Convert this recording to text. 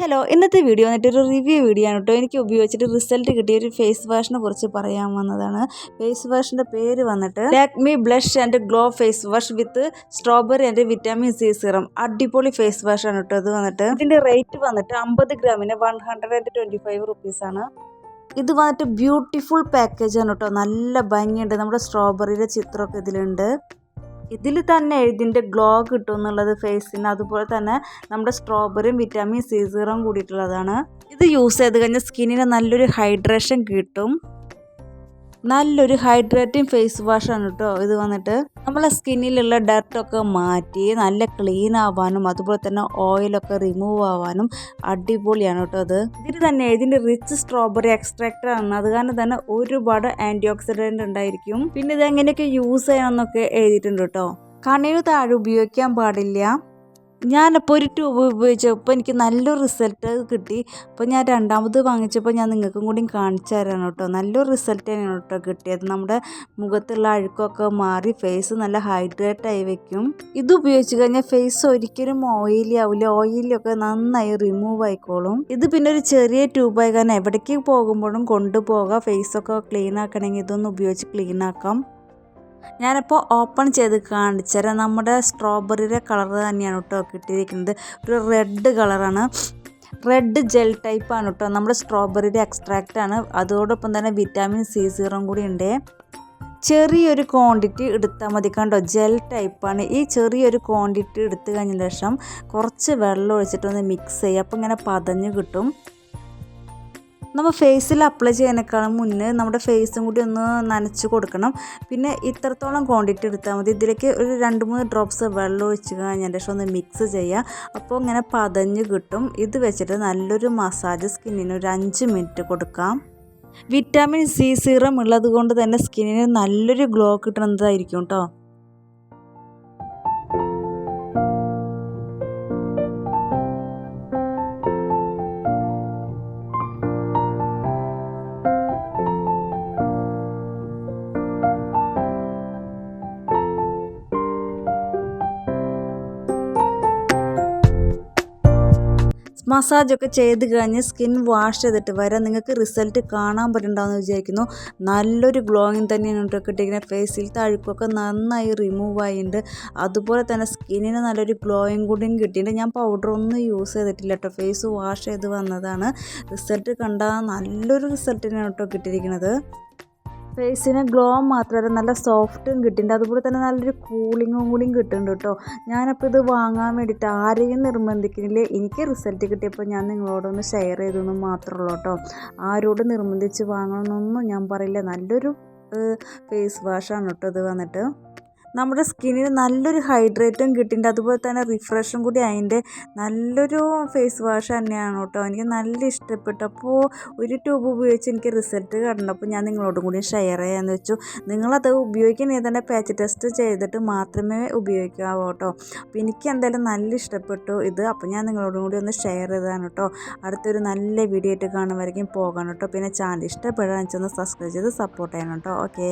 Hello, ഇന്നത്തെ video വന്നിട്ടൊരു review video ആണ് കേട്ടോ. എനിക്ക് ഉപയോഗിച്ചിട്ട് റിസൾട്ട് കിട്ടിയ ഒരു ഫേസ് വാഷിനെ കുറിച്ച് പറയാൻ വന്നതാണ്. ഫേസ് വാഷിൻ്റെ പേര് വന്നിട്ട് Lakme blush and glow face wash with strawberry and vitamin C serum. അടിപൊളി ഫേസ് വാഷ് ആണ് കേട്ടോ ഇത് വന്നിട്ട്. ഇതിൻ്റെ റേറ്റ് വന്നിട്ട് 50 ഗ്രാമിന് 125 റുപ്പീസാണ്. ഇത് വന്നിട്ട് ബ്യൂട്ടിഫുൾ പാക്കേജ് ആണ് കേട്ടോ. നല്ല ഭംഗിയുണ്ട്. നമ്മുടെ സ്ട്രോബെറിയുടെ ചിത്രമൊക്കെ ഇതിലുണ്ട്. ഇതിൽ തന്നെ ഇതിൻ്റെ ഗ്ലോ കിട്ടും എന്നുള്ളത് ഫേസിന്. അതുപോലെ തന്നെ നമ്മുടെ സ്ട്രോബെറിയും വിറ്റാമിൻ സി സിറം കൂടിയിട്ടുള്ളതാണ്. ഇത് യൂസ് ചെയ്ത് കഴിഞ്ഞാൽ സ്കിന്നിന് നല്ലൊരു ഹൈഡ്രേഷൻ കിട്ടും. നല്ലൊരു ഹൈഡ്രേറ്റിംഗ് ഫേസ് വാഷാണ് കേട്ടോ ഇത് വന്നിട്ട്. നമ്മളെ സ്കിന്നിലുള്ള ഡർട്ടൊക്കെ മാറ്റി നല്ല ക്ലീൻ ആവാനും അതുപോലെ തന്നെ ഓയിലൊക്കെ റിമൂവ് ആവാനും അടിപൊളിയാണ് കേട്ടോ ഇത്. ഇതിന് തന്നെ ഇതിൻ്റെ റിച്ച് സ്ട്രോബെറി എക്സ്ട്രാക്റ്റ് ആണ്. അത് കാരണം തന്നെ ഒരുപാട് ആൻറ്റി ഓക്സിഡൻറ്റ് ഉണ്ടായിരിക്കും. പിന്നെ ഇത് എങ്ങനെയൊക്കെ യൂസ് ചെയ്യണമെന്നൊക്കെ എഴുതിയിട്ടുണ്ട് കേട്ടോ. കണ്ണിന് താഴെ ഉപയോഗിക്കാൻ പാടില്ല. ഞാനപ്പോൾ ഒരു ട്യൂബ് ഉപയോഗിച്ചപ്പോൾ എനിക്ക് നല്ലൊരു റിസൾട്ട് കിട്ടി. അപ്പോൾ ഞാൻ രണ്ടാമത് വാങ്ങിച്ചപ്പോൾ ഞാൻ നിങ്ങൾക്കും കൂടി കാണിച്ചു തരാണ് കേട്ടോ. നല്ലൊരു റിസൾട്ട് തന്നെയാണ് കേട്ടോ കിട്ടിയത്. നമ്മുടെ മുഖത്തുള്ള അഴുക്കൊക്കെ മാറി ഫേസ് നല്ല ഹൈഡ്രേറ്റ് ആയി വെക്കും. ഇത് ഉപയോഗിച്ച് കഴിഞ്ഞാൽ ഫേസ് ഒരിക്കലും ഓയിലി ആവില്ല. ഓയിലൊക്കെ നന്നായി റിമൂവ് ആയിക്കോളും. ഇത് പിന്നെ ഒരു ചെറിയ ട്യൂബായി കാരണം എവിടേക്ക് പോകുമ്പോഴും കൊണ്ടുപോകാം. ഫേസൊക്കെ ക്ലീൻ ആക്കണമെങ്കിൽ ഇതൊന്ന് ഉപയോഗിച്ച് ക്ലീൻ ആക്കാം. ഞാനിപ്പോൾ ഓപ്പൺ ചെയ്ത് കാണിച്ചുതരാം. നമ്മുടെ സ്ട്രോബെറിയുടെ കളർ തന്നെയാണ് കേട്ടോ കിട്ടിയിരിക്കുന്നത്. ഒരു റെഡ് കളറാണ്. റെഡ് ജെൽ ടൈപ്പാണ് കേട്ടോ. നമ്മുടെ സ്ട്രോബെറിയുടെ എക്സ്ട്രാക്റ്റ് ആണ്. അതോടൊപ്പം തന്നെ വിറ്റാമിൻ സി സിറം കൂടി ഉണ്ട്. ചെറിയൊരു ക്വാണ്ടിറ്റി എടുത്താൽ മതി. കണ്ടോ, ജെൽ ടൈപ്പാണ്. ഈ ചെറിയൊരു ക്വാണ്ടിറ്റി എടുത്തു കഴിഞ്ഞ ശേഷം കുറച്ച് വെള്ളം ഒഴിച്ചിട്ടൊന്ന് മിക്സ് ചെയ്യുക. അപ്പോൾ ഇങ്ങനെ പതഞ്ഞ് കിട്ടും. നമ്മൾ ഫേസിൽ അപ്ലൈ ചെയ്യുന്നതിനേക്കാളും മുന്നേ നമ്മുടെ ഫേസും കൂടി ഒന്ന് നനച്ച് കൊടുക്കണം. പിന്നെ ഇത്രത്തോളം ക്വാണ്ടിറ്റി എടുത്താൽ മതി. ഇതിലേക്ക് ഒരു 2-3 ഡ്രോപ്സ് വെള്ളം ഒഴിച്ച് കഴിഞ്ഞതിന് ശേഷം ഒന്ന് മിക്സ് ചെയ്യുക. അപ്പോൾ ഇങ്ങനെ പതഞ്ഞ് കിട്ടും. ഇത് വെച്ചിട്ട് നല്ലൊരു മസാജ് സ്കിന്നിന് ഒരു 5 മിനിറ്റ് കൊടുക്കാം. വിറ്റാമിൻ സി സിറം ഉള്ളത് കൊണ്ട് തന്നെ സ്കിന്നിന് നല്ലൊരു ഗ്ലോ കിട്ടുന്നതായിരിക്കും കേട്ടോ. മസാജൊക്കെ ചെയ്ത് കഴിഞ്ഞ് സ്കിൻ വാഷ് ചെയ്തിട്ട് വരാം. നിങ്ങൾക്ക് റിസൾട്ട് കാണാൻ പറ്റുന്നുണ്ടാവുമെന്ന് വിചാരിക്കുന്നു. നല്ലൊരു ഗ്ലോയിങ് തന്നെയാണ് കേട്ടോ കിട്ടിയിരിക്കുന്നത്. ഫേസിലത്തെ അഴുക്കൊക്കെ നന്നായി റിമൂവ് ആയിട്ടുണ്ട്. അതുപോലെ തന്നെ സ്കിന്നിന് നല്ലൊരു ഗ്ലോയിങ് കൂടിയും കിട്ടിയിട്ടുണ്ട്. ഞാൻ പൗഡറൊന്നും യൂസ് ചെയ്തിട്ടില്ല കേട്ടോ. ഫേസ് വാഷ് ചെയ്ത് വന്നതാണ്. റിസൾട്ട് കണ്ടാൽ നല്ലൊരു റിസൾട്ട് തന്നെയാണ് കേട്ടോ കിട്ടിയിരിക്കുന്നത്. ഫേസിന് ഗ്ലോ മാത്രമല്ല നല്ല സോഫ്റ്റും കിട്ടുന്നുണ്ട്. അതുപോലെ തന്നെ നല്ലൊരു കൂളിങ്ങും കൂടിയും കിട്ടുന്നുണ്ട് കേട്ടോ. ഞാനപ്പോൾ ഇത് വാങ്ങാൻ വേണ്ടിയിട്ട് ആരെയും നിർബന്ധിക്കുന്നില്ല. എനിക്ക് റിസൾട്ട് കിട്ടിയപ്പോൾ ഞാൻ നിങ്ങളോടൊന്ന് ഷെയർ ചെയ്തെന്ന് മാത്രമേ ഉള്ളൂ കേട്ടോ. ആരോട് നിർബന്ധിച്ച് വാങ്ങണമെന്നൊന്നും ഞാൻ പറയില്ല. നല്ലൊരു ഫേസ് വാഷാണ് കേട്ടോ ഇത് വന്നിട്ട്. നമ്മുടെ സ്കിന്നിന് നല്ലൊരു ഹൈഡ്രേറ്റും കിട്ടിയിട്ടുണ്ട്. അതുപോലെ തന്നെ റിഫ്രഷും കൂടി അതിൻ്റെ നല്ലൊരു ഫേസ് വാഷ് തന്നെയാണ് കേട്ടോ. എനിക്ക് നല്ല ഇഷ്ടപ്പെട്ടു. അപ്പോൾ ഒരു ട്യൂബ് ഉപയോഗിച്ച് എനിക്ക് റിസൾട്ട് കണ്ടപ്പോൾ ഞാൻ നിങ്ങളോടും കൂടി ഷെയർ ചെയ്യാമെന്ന് വെച്ചു. നിങ്ങളത് ഉപയോഗിക്കണമെങ്കിൽ തന്നെ പാച്ച് ടെസ്റ്റ് ചെയ്തിട്ട് മാത്രമേ ഉപയോഗിക്കാവൂ കേട്ടോ. അപ്പോൾ എനിക്ക് എന്തായാലും നല്ല ഇഷ്ടപ്പെട്ടു ഇത്. അപ്പോൾ ഞാൻ നിങ്ങളോടും കൂടി ഒന്ന് ഷെയർ ചെയ്തതാണ് കേട്ടോ. അടുത്തൊരു നല്ല വീഡിയോ ആയിട്ട് കാണുമായിരിക്കും പോകണം കേട്ടോ. പിന്നെ ചാനൽ ഇഷ്ടപ്പെടാൻ വെച്ചൊന്ന് സബ്സ്ക്രൈബ് ചെയ്ത് സപ്പോർട്ട് ചെയ്യണം കേട്ടോ. ഓക്കെ.